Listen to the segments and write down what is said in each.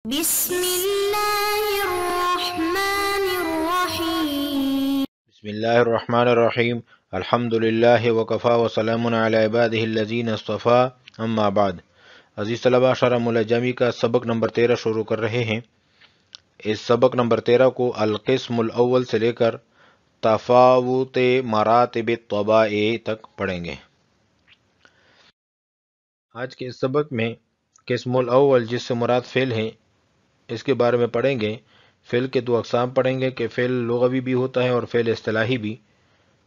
بسم اللہ الرحمن الرحیم بسم اللہ الرحمن الرحیم الحمد للہ وکفا وسلام علی عبادہ الذین اصطفیٰ اما بعد۔ عزیز طلبہ، شرح ملجمی کا سبق نمبر 13 شروع کر رہے ہیں۔ اس سبق نمبر 13 کو القسم الاول سے لے کر تفاوت مراتب الطباع تک پڑھیں گے۔ آج کے اس سبق میں قسم الاول جس سے مراد فعل ہیں اس کے بارے میں پڑھیں گے۔ فعل کے دو اقسام پڑھیں گے کہ فعل لغوی بھی ہوتا ہے اور فعل اصطلاحی بھی،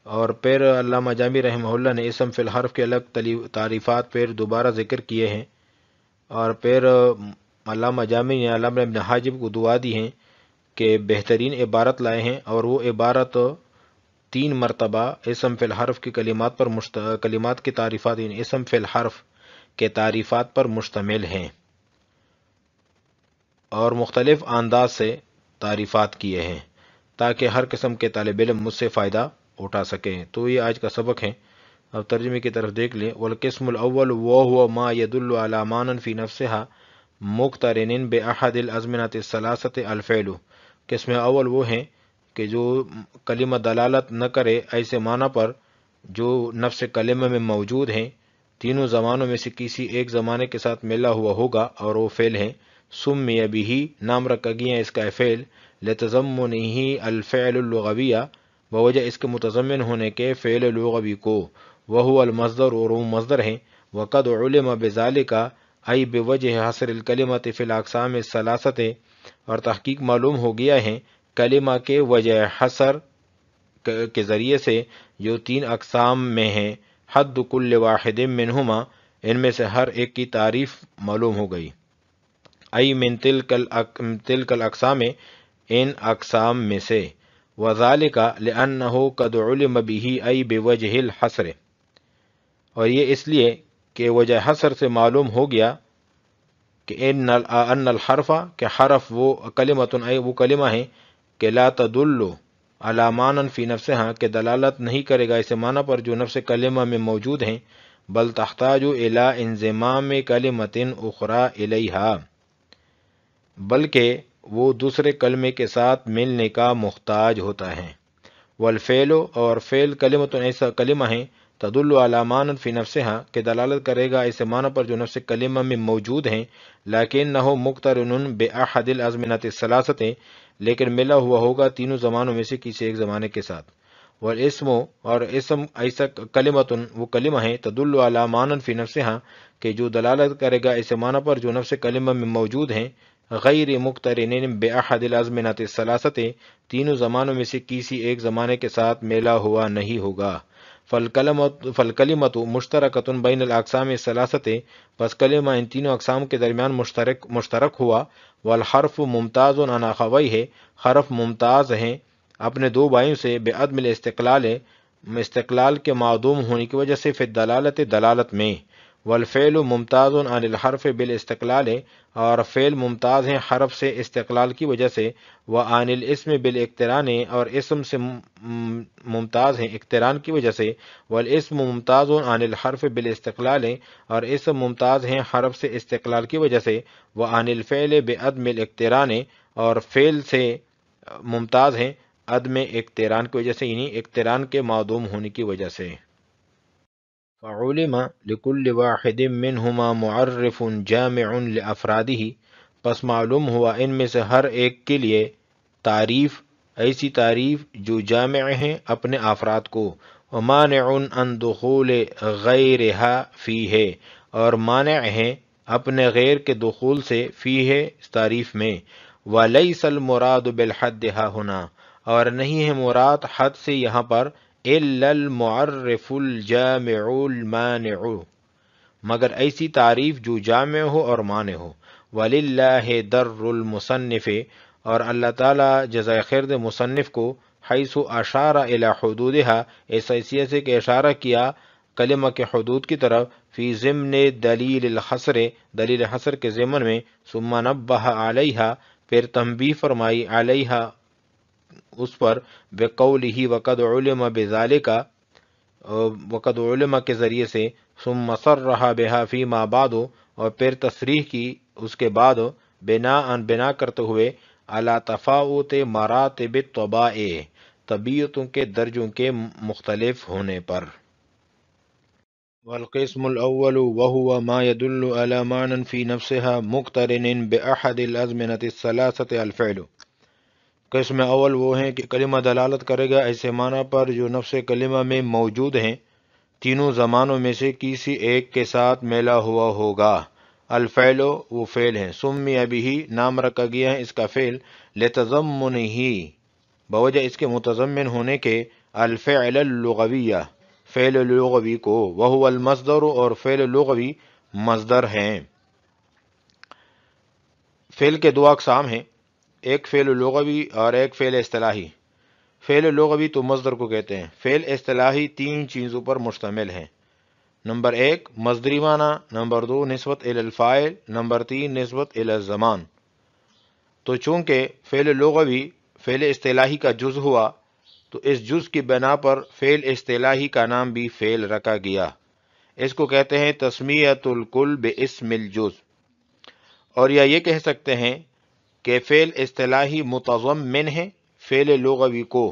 اور پھر علامہ جامی رحمہ اللہ نے اسم فعل حرف کے الگ تعریفات پھر دوبارہ ذکر کیے ہیں، اور پھر علامہ جامی نے علامہ ابن حاجب کو دعا دی ہیں کہ بہترین عبارت لائے ہیں، اور وہ عبارت 3 مرتبہ اسم فعل حرف کی کلمات کی تعریفات، یعنی اسم فعل حرف کے تعریفات پر مشتمل ہیں، اور مختلف انداز سے تعریفات کیے ہیں تاکہ ہر قسم کے طالب علم مجھ سے فائدہ اٹھا سکیں۔ تو یہ آج کا سبق ہے۔ اب ترجمے کی طرف دیکھ لیں۔ والقسم الاول وهو ما يدل على معنى في نفسها مقترن باحد الازمنة الثلاثة الفعل۔ قسم اول وہ ہیں کہ جو کلمہ دلالت نہ کرے ایسے معنی پر جو نفس کلمہ میں موجود ہیں، تینوں زمانوں میں سے کسی ایک زمانے کے ساتھ ملا ہوا ہوگا، اور وہ فعل ہیں۔ سمی به، نام رکھا گیا اس کا فعل لتضمنہ الفعل اللغویہ، بوجہ اس کے متضمن ہونے کے فعل لغوی کو، وہو المصدر، اور وہ مصدر ہیں۔ وقد علم بذالک، ای بوجہ حصر الکلمۃ فی الاقسام الثلاثۃ، اور تحقیق معلوم ہو گیا ہے کلمہ کے وجہ حصر کے ذریعے سے جو 3 اقسام میں ہیں، حد کل واحد منہما، ان میں سے ہر ایک کی تعریف معلوم ہو گئی۔ ای من تلک الاقسام، ان اقسام میں سے، وذالک لانہ قد علم بہ ای بوجہ الحصر، اور یہ اس لیے کہ وجہ حصر سے معلوم ہو گیا کہ ان الحرف، کہ حرف وہ کلمۃ، وہ کلمہ ہیں کہ لا تدل علی معنی فی نفسہا، کہ دلالت نہیں کرے گا اسے معنی پر جو نفس کلمہ میں موجود ہیں، بل تحتاج الی انضمام کلمۃ اخری الیہا، بلکہ وہ دوسرے کلمے کے ساتھ ملنے کا محتاج ہوتا ہے۔ والفعل، اور فعل کلمۃ ایسا کلمہ ہے تدل علی معنی فی نفسہا، کہ دلالت کرے گا اسے معنی پر جو نفس کلمہ میں موجود ہیں، لیکنہ مقترن باحد الازمنۃ الثلاثۃ، لیکن ملا ہوا ہوگا تینوں زمانوں میں سے کسی ایک زمانے کے ساتھ۔ والاسم، اور اسم ایسا کلمۃ وہ کلمہ ہے تدل علی معنی فی نفسہا، کہ جو دلالت کرے گا اسے معنی پر جو نفس کلمہ میں موجود ہیں، غیر مقترن باحد الازمنۃ الثلاثۃ، تینوں زمانوں میں سے کسی ایک زمانے کے ساتھ ملا ہوا نہیں ہوگا۔ فالکلمۃ مشترکۃ بین الاقسام الثلاثۃ، پس کلمہ ان تینوں اقسام کے درمیان مشترک ہوا۔ والحرف ممتاز عن اخویہ، حرف ممتاز ہیں اپنے 2 بھائیوں سے، بعدم الاستقلال، استقلال کے معدوم ہونے کی وجہ سے، فی الدلالت، دلالت میں۔ والفعل ممتاز عن الحرف بالاستقلال، اور فعل ممتاز ہیں حرف سے استقلال کی وجہ سے۔ وعن الاسم بالاقتران، اور اسم سے ممتاز ہیں اقتران کی وجہ سے۔ والاسم ممتاز عن الحرف بالاستقلال، اور اسم ممتاز ہیں حرف سے استقلال کی وجہ سے۔ وعن الفعل بعدم الاقتران، اور فعل سے ممتاز ہیں عدم اقتران کی وجہ سے، یعنی اقتران کے معدوم ہونے کی وجہ سے۔ فعلم لكل واحد منهما معرف جامع لافرادہ، پس معلوم ہوا ان میں سے ہر ایک کے لیے تعریف، ایسی تعریف جو جامع ہیں اپنے افراد کو، ومانع عن دخول غیرها فیہ، اور مانع ہیں اپنے غیر کے دخول سے فیہ، اس تعریف میں۔ ولیس المراد بالحد ها ہنا، اور نہیں ہے مراد حد سے یہاں پر، الا المعرف الجامع المانع، مگر ایسی تعریف جو جامع ہو اور مانع ہو۔ وَلِلَّهِ دَرُّ الْمُصَنِّفِ، اور اللہ تعالیٰ جزائے خیر دے مصنف کو، حیث اشار الی حدودها، اس حیثیت سے کہ اشارہ کیا کلمہ کے حدود کی طرف، فی ضمن دلیل الحصر، دلیل حصر کے ضمن میں، ثم نبہ علیہا، پھر تنبیہ فرمائی، علیہا اس پر، بقولہ وقد علم بذالک، وقد علم کے ذریعے سے، ثم صرح بها فیما بعد، اور پھر تصریح کی اس کے بعد، بنا کرتے ہوئے علی تفاوت مراتب الطباع، طبیعتوں کے درجوں کے مختلف ہونے پر۔ والقسم الأول وهو ما يدل على معنى في نفسها مقترن بأحد الأزمنة الثلاثة الفعل۔ قسم اول وہ ہیں کہ کلمہ دلالت کرے گا ایسے معنی پر جو نفس کلمہ میں موجود ہیں، تینوں زمانوں میں سے کسی ایک کے ساتھ میلا ہوا ہوگا۔ الفعل وہ فعل ہیں، سمی ابھی نام رکھا گیا ہے اس کا فعل، لتضمنہ بوجہ اس کے متضمن ہونے کے، الفعل اللغویہ فعل لغوی کو، وہو المصدر اور فعل لغوی مصدر ہیں۔ فعل کے دو اقسام ہیں، ایک فعل لغوی اور ایک فعل اصطلاحی۔ فعل لغوی تو مصدر کو کہتے ہیں، فعل اصطلاحی تین چیزوں پر مشتمل ہے۔ نمبر ایک مصدری معنی، نمبر دو نسبت الی الفاعل، نمبر تین نسبت الی الزمان۔ تو چونکہ فعل لغوی فعل اصطلاحی کا جز ہوا تو اس جز کی بنا پر فعل اصطلاحی کا نام بھی فعل رکھا گیا، اس کو کہتے ہیں تسمیۃ الکل باسم الجز۔ اور یا یہ کہہ سکتے ہیں کہ فعل اصطلاحی متضمن ہے فعل لغوی کو،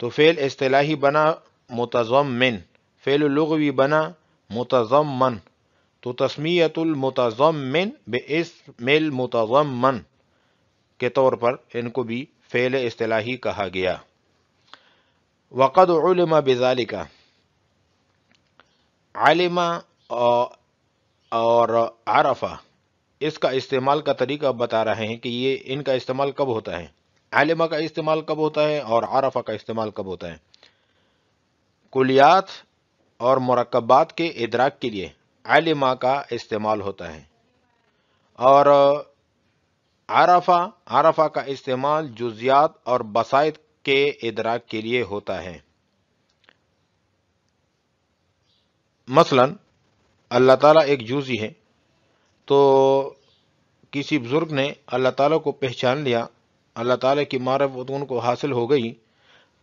تو فعل اصطلاحی بنا متضمن، فعل لغوی بنا متضمن، تو تسمیۃ المتضمن باسم المتضمن کے طور پر ان کو بھی فعل اصطلاحی کہا گیا۔ وقد علم بذالک، علم اور عرفہ اس کا استعمال کا طریقہ بتا رہے ہیں کہ یہ ان کا استعمال کب ہوتا ہے، علمہ کا استعمال کب ہوتا ہے اور عرفہ کا استعمال کب ہوتا ہے۔ کلیات اور مرکبات کے ادراک کے لیے علمہ کا استعمال ہوتا ہے، اور عرفہ کا استعمال جزیات اور بسائط کے ادراک کے لیے ہوتا ہے۔ مثلا اللہ تعالیٰ ایک جزئی ہے، تو کسی بزرگ نے اللہ تعالیٰ کو پہچان لیا، اللہ تعالیٰ کی معرفت ان کو حاصل ہو گئی،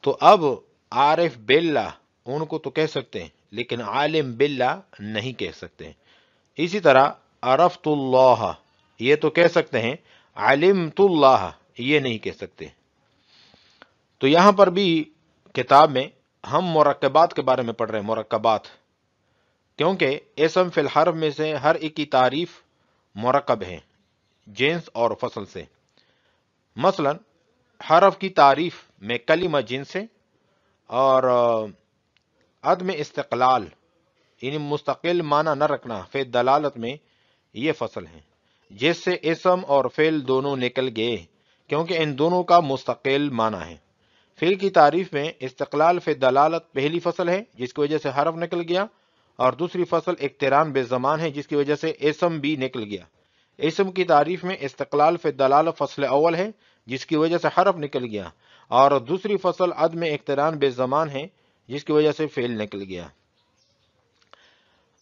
تو اب عارف باللہ ان کو تو کہہ سکتے ہیں لیکن عالم باللہ نہیں کہہ سکتے۔ اسی طرح عرفت اللہ یہ تو کہہ سکتے ہیں، علمت اللہ یہ نہیں کہہ سکتے۔ تو یہاں پر بھی کتاب میں ہم مرکبات کے بارے میں پڑھ رہے ہیں، مرکبات، کیونکہ اسم فی الحرف میں سے ہر ایک کی تعریف مرکب ہے جنس اور فصل سے۔ مثلا حرف کی تعریف میں کلمہ جنس ہے، اور عدم استقلال یعنی مستقل معنی نہ رکھنا فی دلالت میں یہ فصل ہے، جس سے اسم اور فعل دونوں نکل گئے، کیونکہ ان دونوں کا مستقل معنی ہے۔ فعل کی تعریف میں استقلال فی دلالت پہلی فصل ہے جس کی وجہ سے حرف نکل گیا، اور دوسری فصل اقتران بے زمان ہے جس کی وجہ سے اسم بھی نکل گیا۔ اسم کی تعریف میں استقلال فی دلالت فصل اول ہے جس کی وجہ سے حرف نکل گیا، اور دوسری فصل عدم اقتران بے زمان ہے جس کی وجہ سے فعل نکل گیا۔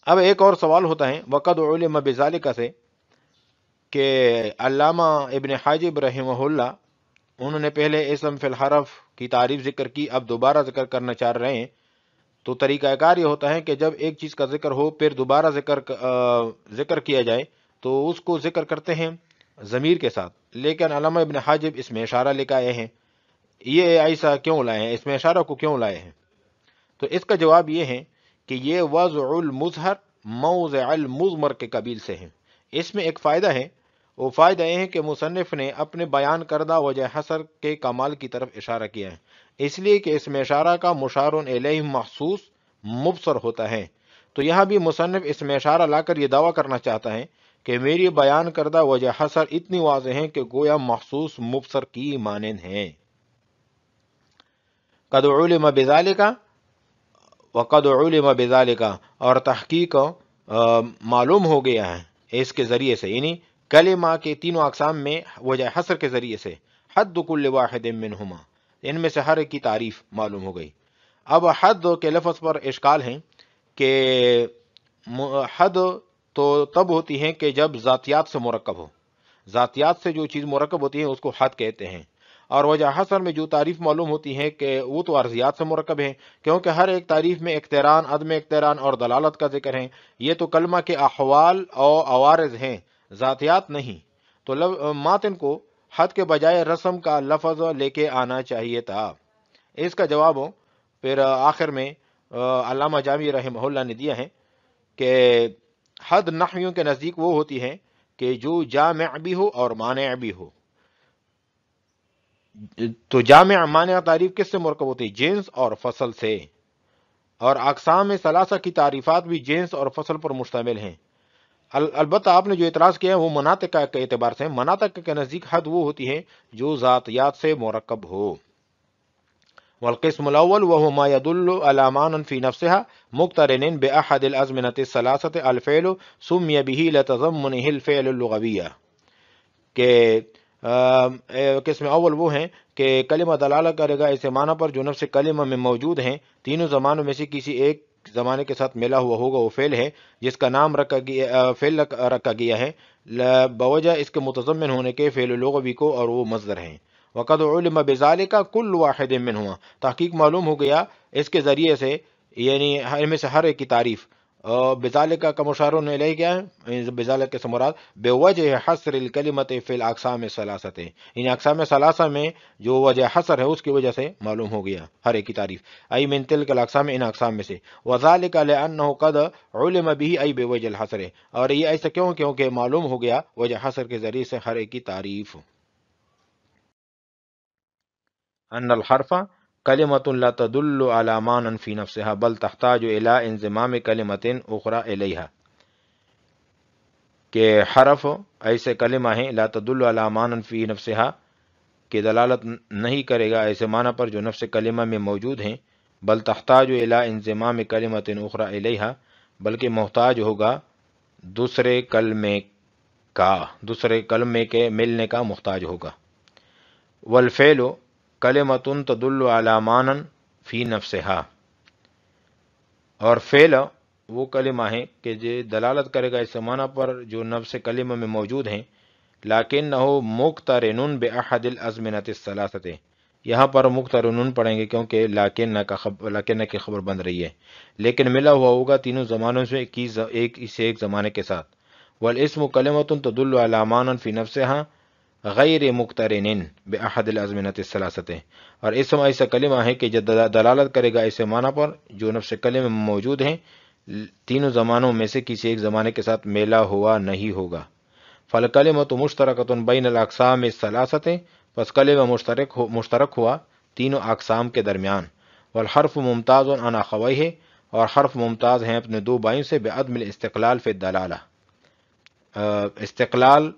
اب ایک اور سوال ہوتا ہے وقد علم بذالک سے، کہ علامہ ابن حاجب رحمہ اللہ انہوں نے پہلے اسم فی الحرف کی تعریف ذکر کی، اب دوبارہ ذکر کرنا چاہ رہے ہیں۔ تو طریقہ کار یہ ہوتا ہے کہ جب ایک چیز کا ذکر ہو پھر دوبارہ ذکر کیا جائے تو اس کو ذکر کرتے ہیں ضمیر کے ساتھ، لیکن علامہ ابن حاجب اس میں اشارہ لے کے آئے ہیں، یہ ایسا کیوں لائے ہیں، اس میں اشارہ کو کیوں لائے ہیں؟ تو اس کا جواب یہ ہے کہ یہ وضع المظہر موضع المضمر کے قبیل سے ہے۔ اس میں ایک فائدہ ہے، وہ فائدہ یہ ہے کہ مصنف نے اپنے بیان کردہ وجہ حصر کے کمال کی طرف اشارہ کیا ہے، اس لیے کہ اس میں اشارہ کا مشار الیہ محسوس مبصر ہوتا ہے۔ تو یہاں بھی مصنف اس میں اشارہ لا کر یہ دعویٰ کرنا چاہتا ہے کہ میری بیان کردہ وجہ حصر اتنی واضح ہے کہ گویا محسوس مبصر کی مانند ہے۔ قد علم بذالک، وقد علم بذالک، اور تحقیق معلوم ہو گیا ہے اس کے ذریعے سے، یعنی کلمہ کے تینوں اقسام میں وجہ حصر کے ذریعے سے، حد کل واحد منہما، ان میں سے ہر ایک کی تعریف معلوم ہو گئی۔ اب حد کے لفظ پر اشکال ہے کہ حد تو تب ہوتی ہے کہ جب ذاتیات سے مرکب ہو، ذاتیات سے جو چیز مرکب ہوتی ہے اس کو حد کہتے ہیں، اور وجہ حصر میں جو تعریف معلوم ہوتی ہے کہ وہ تو عرضیات سے مرکب ہے، کیونکہ ہر ایک تعریف میں اقتران، عدم اقتران اور دلالت کا ذکر ہے۔ یہ تو کلمہ کے احوال اور عوارض ہیں، ذاتیات نہیں، تو ماتن کو حد کے بجائے رسم کا لفظ لے کے آنا چاہیے تھا۔ اس کا جواب پھر آخر میں علامہ جامی رحمہ اللہ نے دیا ہے کہ حد نحویوں کے نزدیک وہ ہوتی ہے کہ جو جامع بھی ہو اور مانع بھی ہو۔ تو جامع مانع تعریف کس سے مرکب ہوتی ہے؟ جنس اور فصل سے، اور اقسام ثلاثہ کی تعریفات بھی جنس اور فصل پر مشتمل ہیں۔ البتہ آپ نے جو اعتراض کیا ہے وہ مناطق کے اعتبار سے، مناطق کے نزدیک حد وہ ہوتی ہے جو ذاتیات سے مرکب ہو۔ والقسم الاول وهو ما يدل على معنى في نفسها مقترن باحد الازمنه الثلاثه الفعل سمي به لتضمنه الفعل اللغويه، کہ قسم اول وہ ہیں کہ کلمہ دلالت کرے گا ایسے معنی پر جو نفس کلمہ میں موجود ہیں، تینوں زمانوں میں سے کسی ایک زمانے کے ساتھ ملا ہوا ہوگا، وہ فعل ہے جس کا نام فعل رکھا گیا ہے بوجہ اس کے متضمن ہونے کے فعل لغوی کو، اور وہ مصدر ہیں۔ وقد علم بذالک کل واحد منہما، تحقیق معلوم ہو گیا اس کے ذریعے سے، یعنی ان میں سے ہر ایک کی تعریف۔ بذالک کا مشار الیہ کیا ہے؟ بذالک سے مراد بوجہ حصر الکلمۃ فی الاقسام الثلاثۃ، ان اقسام ثلاثہ میں جو وجہ حصر ہے اس کی وجہ سے معلوم ہو گیا ہر ایک کی تعریف، ای من تلک الاقسام، ان اقسام میں سے۔ وذالک لانہ قد علم به ای بوجہ الحصر، اور یہ ایسا کیوں؟ کیونکہ معلوم ہو گیا وجہ حصر کے ذریعے سے ہر ایک کی تعریف۔ ان الحرف کلمۃ لا تدل علی معنی فی نفسها بل تحتاج الی انضمام کلمۃ اخرى الیہا، کہ حرف ایسے کلمہ ہیں لا تدل علی معنی فی نفسها، کہ دلالت نہیں کرے گا ایسے معنی پر جو نفس کلمہ میں موجود ہیں، بل تحتاج الی انضمام کلمۃ اخرى الیہا، بلکہ محتاج ہوگا دوسرے کلمے کے ملنے کا محتاج ہوگا۔ والفعل کلمۃ تدل علی معنی فی نفسها، اور فعل وہ کلمہ ہے کہ جو دلالت کرے گا اس معنی پر جو نفس کلمہ میں موجود ہیں، لیکنہ مقترن باحد الازمنۃ الثلاثۃ، یہاں پر مقترن پڑھیں گے کیونکہ لیکنہ کی خبر بن رہی ہے، لیکن ملا ہوا ہوگا تینوں زمانوں سے ایک زمانے کے ساتھ۔ والاسم کلمۃ تدل علی معنی فی نفسها غیر مقترن باحد الازمنۃ الثلاثۃ، اور اسم ایسا کلمہ ہے کہ جو دلالت کرے گا ایسے معنی پر جو نفس کلمہ میں موجود ہیں، تینوں زمانوں میں سے کسی ایک زمانے کے ساتھ میلا ہوا نہیں ہوگا۔ فالکلمۃ مشترکۃ بین الاقسام الثلاثۃ، پس کلمہ مشترک ہوا تینوں اقسام کے درمیان۔ والحرف ممتاز عن اخویہ، اور حرف ممتاز ہیں اپنے دو بھائیوں سے بعدم الاستقلال فی الدلالہ، استقلال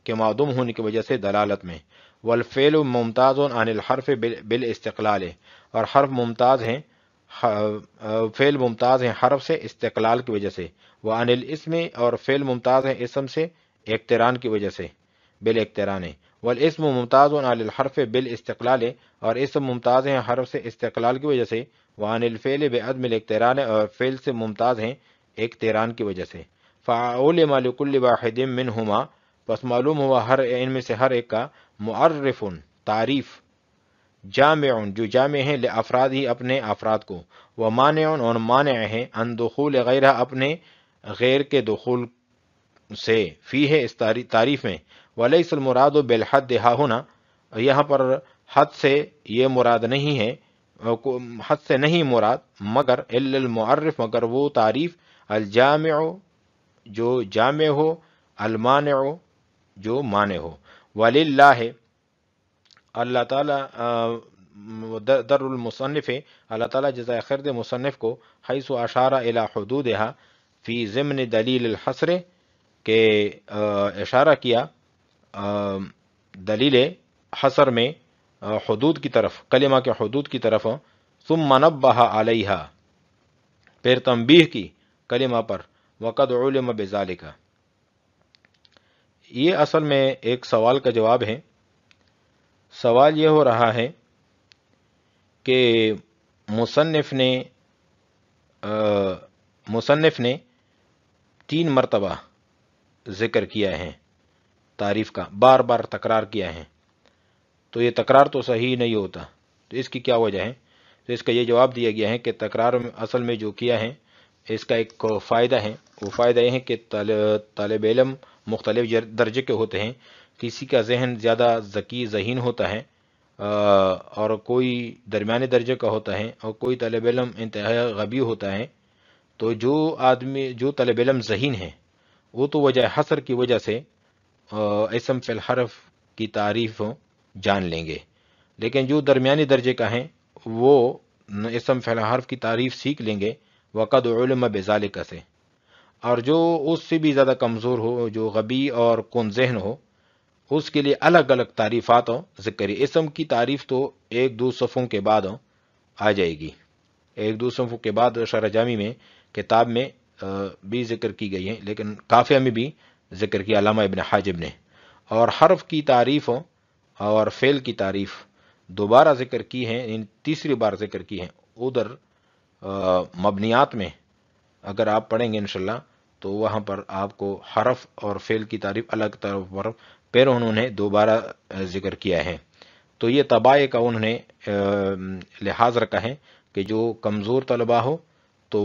کے معدوم ہونے کی وجہ سے دلالت میں۔ والفعل ممتاز عن الحرف بالاستقلال، اور حرف ممتاز ہیں فعل ممتاز ہیں حرف سے استقلال کی وجہ سے۔ وعن الاسم، اور فعل ممتاز ہیں اسم سے اقتران کی وجہ سے، بالاقتران۔ والاسم ممتاز عن الحرف بالاستقلال، اور اسم ممتاز ہیں حرف سے استقلال کی وجہ سے۔ وعن الفعل بعدم الاقتران، اور فعل سے ممتاز ہیں اقتران کی وجہ سے۔ فعلم لكل واحد منهما، پس معلوم ہوا ہر ان میں سے ہر ایک کا معرف تعریف، جامع جو جامع ہے لافراد ہی اپنے افراد کو، ومانع اور مانع ہے ان دخول غیرہ اپنے غیر کے دخول سے، فی ہے اس تعریف میں۔ ولیس المراد بالحد ہا ہونا، یہاں پر حد سے یہ مراد نہیں ہے، حد سے نہیں مراد، مگر الا المعرف، مگر وہ تعریف، الجامع جو جامع ہو، المانع جو مانع ہو۔ وللہ، اللہ تعالیٰ در المصنف، اللہ تعالیٰ جزائے خیر دے مصنف کو، حیث اشار الی حدودها فی ضمن دلیل الحصر، کہ اشارہ کیا دلیل حصر میں حدود کی طرف، کلمہ کے حدود کی طرف، ثم نبہ علیہا، پھر تنبیہ کی کلمہ پر، وقد علم بذالک۔ یہ اصل میں ایک سوال کا جواب ہے۔ سوال یہ ہو رہا ہے کہ مصنف نے 3 مرتبہ ذکر کیا ہے تعریف کا، بار بار تکرار کیا ہے، تو یہ تکرار تو صحیح نہیں ہوتا، تو اس کی کیا وجہ ہے؟ تو اس کا یہ جواب دیا گیا ہے کہ تکرار اصل میں جو کیا ہے اس کا ایک فائدہ ہے، وہ فائدہ یہ ہے کہ طالب علم مختلف درجے کے ہوتے ہیں، کسی کا ذہن زیادہ ذکی ذہین ہوتا ہے اور کوئی درمیانے درجے کا ہوتا ہے اور کوئی طالب علم انتہائی غبی ہوتا ہے، تو جو طالب علم ذہین ہے وہ تو وجہ حصر کی وجہ سے اسم فی الحرف کی تعریف جان لیں گے، لیکن جو درمیانی درجے کا ہیں وہ اسم فی الحرف کی تعریف سیکھ لیں گے وقد علم بذالک سے، اور جو اس سے بھی زیادہ کمزور ہو، جو غبی اور کن ذہن ہو، اس کے لیے الگ الگ تعریفات ذکر ہے۔ اسم کی تعریف تو ایک دو صفوں کے بعد آ جائے گی، ایک دو صفوں کے بعد شرح جامی میں کتاب میں بھی ذکر کی گئی ہے، لیکن کافیہ میں بھی ذکر کیا علامہ ابن حاجب نے۔ اور حرف کی تعریف اور فعل کی تعریف دوبارہ ذکر کی ہیں، تیسری بار ذکر کی ہیں ادھر مبنیات میں۔ اگر آپ پڑھیں گے انشاءاللہ تو وہاں پر آپ کو حرف اور فعل کی تعریف الگ طرف پر پھر انہوں نے دوبارہ ذکر کیا ہے۔ تو یہ طباع کا انہوں نے لحاظ رکھا ہے کہ جو کمزور طلبہ ہو تو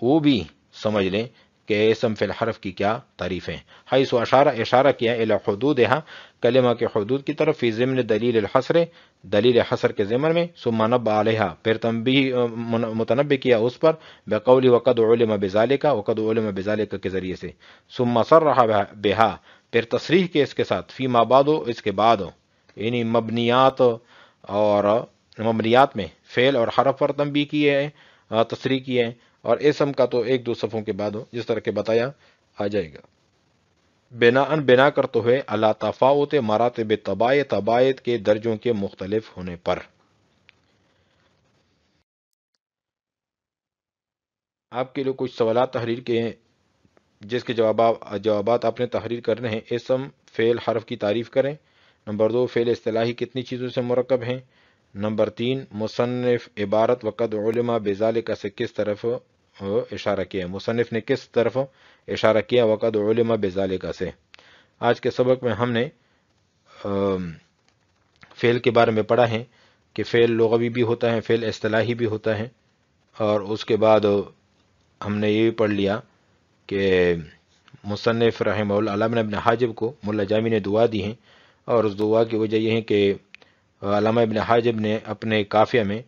وہ بھی سمجھ لیں کہ اسم فی الحرف کی کیا تعریف ہیں۔ حیث اشارہ کیا الی حدودہا، کلمہ کے حدود کی طرف، فی ضمن دلیل الحصر، دلیل حصر کے ضمن میں، ثم نبہ علیہا، پھر تنبیہ متنبہ کیا اس پر، بقول وقد علم بذالک، وقد علم بذالک کے ذریعے سے، ثم صرح بہا، پھر تصریح کے اس کے ساتھ، فیما بعد، اس کے بعد، یعنی مبنیات میں فعل اور حرف پر تنبیہ کی ہے، تصریح کی ہے، اور اسم کا تو ایک دو صفوں کے بعد جس طرح کہ بتایا آ جائے گا۔ بنا کرتے ہوئے اللہ تفاوت مراتب طباع، طباعت کے درجوں کے مختلف ہونے پر۔ آپ کے لیے کچھ سوالات تحریر کے ہیں جس کے جوابات آپ نے تحریر کرنے ہیں۔ اسم فعل حرف کی تعریف کریں۔ نمبر 2، فعل اصطلاحی کتنی چیزوں سے مرکب ہیں۔ نمبر 3، مصنف عبارت وقد علم بذالک سے کس طرف اشارہ کیا، مصنف نے کس طرف اشارہ کیا وقد علم بذالک سے۔ آج کے سبق میں ہم نے فعل کے بارے میں پڑھا ہے کہ فعل لغوی بھی ہوتا ہے، فعل اصطلاحی بھی ہوتا ہے، اور اس کے بعد ہم نے یہ بھی پڑھ لیا کہ مصنف رحمہ اللہ علامہ ابن حاجب کو ملا جامی نے دعا دی ہیں، اور اس دعا کی وجہ یہ ہے کہ علامہ ابن حاجب نے اپنے کافیہ میں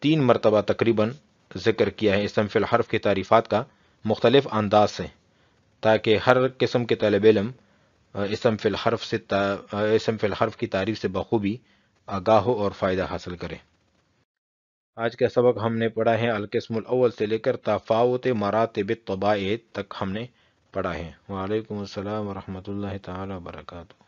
3 مرتبہ تقریباً ذکر کیا ہے اسم فی الحرف کی تعریفات کا مختلف انداز سے، تاکہ ہر قسم کے طالب علم اسم فی الحرف کی تعریف سے بخوبی آگاہ ہو اور فائدہ حاصل کرے۔ آج کا سبق ہم نے پڑھا ہے القسم الاول سے لے کر تفاوت مراتب الطباع تک ہم نے پڑھا ہے۔ وعلیکم السلام ورحمۃ اللہ تعالی وبرکاتہ۔